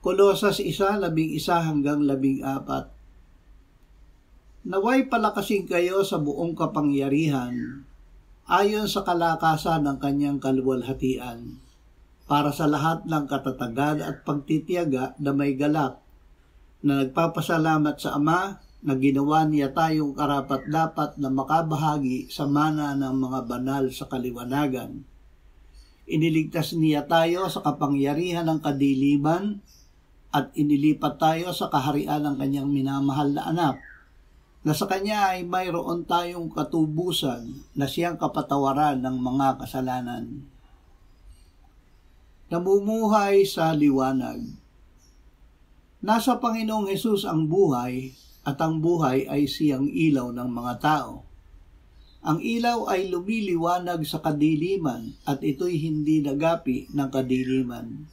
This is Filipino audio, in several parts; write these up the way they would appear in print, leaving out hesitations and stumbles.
Kolosas 1:11-14. Naway palakasin kayo sa buong kapangyarihan, ayon sa kalakasan ng kanyang kaluwalhatian, para sa lahat ng katatagan at pagtitiyaga na may galak, na nagpapasalamat sa Ama na ginawa niya tayong karapat-dapat na makabahagi sa mana ng mga banal sa kaliwanagan. Iniligtas niya tayo sa kapangyarihan ng kadiliman at inilipat tayo sa kaharian ng kanyang minamahal na anak, na sa kanya ay mayroon tayong katubusan na siyang kapatawaran ng mga kasalanan. Namumuhay sa liwanag. Nasa Panginoong Hesus ang buhay, at ang buhay ay siyang ilaw ng mga tao. Ang ilaw ay lumiliwanag sa kadiliman, at ito'y hindi nagapi ng kadiliman.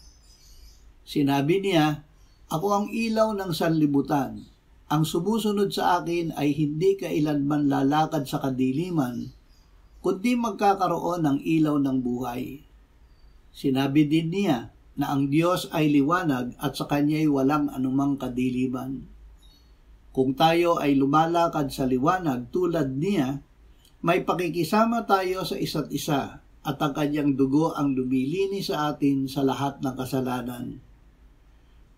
Sinabi niya, "Ako ang ilaw ng sanlibutan. Ang sumusunod sa akin ay hindi kailanman lalakad sa kadiliman, kundi magkakaroon ng ilaw ng buhay." Sinabi din niya na ang Diyos ay liwanag at sa Kanya'y walang anumang kadiliman. Kung tayo ay lumalakad sa liwanag tulad niya, may pakikisama tayo sa isa't isa at ang Kanyang dugo ang lumilinis sa atin sa lahat ng kasalanan.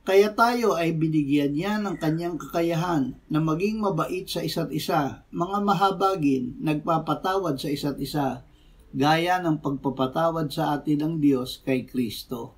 Kaya tayo ay binigyan niya ng Kanyang kakayahan na maging mabait sa isa't isa, mga mahabagin, nagpapatawad sa isa't isa, gaya ng pagpapatawad sa atin ng Diyos kay Kristo.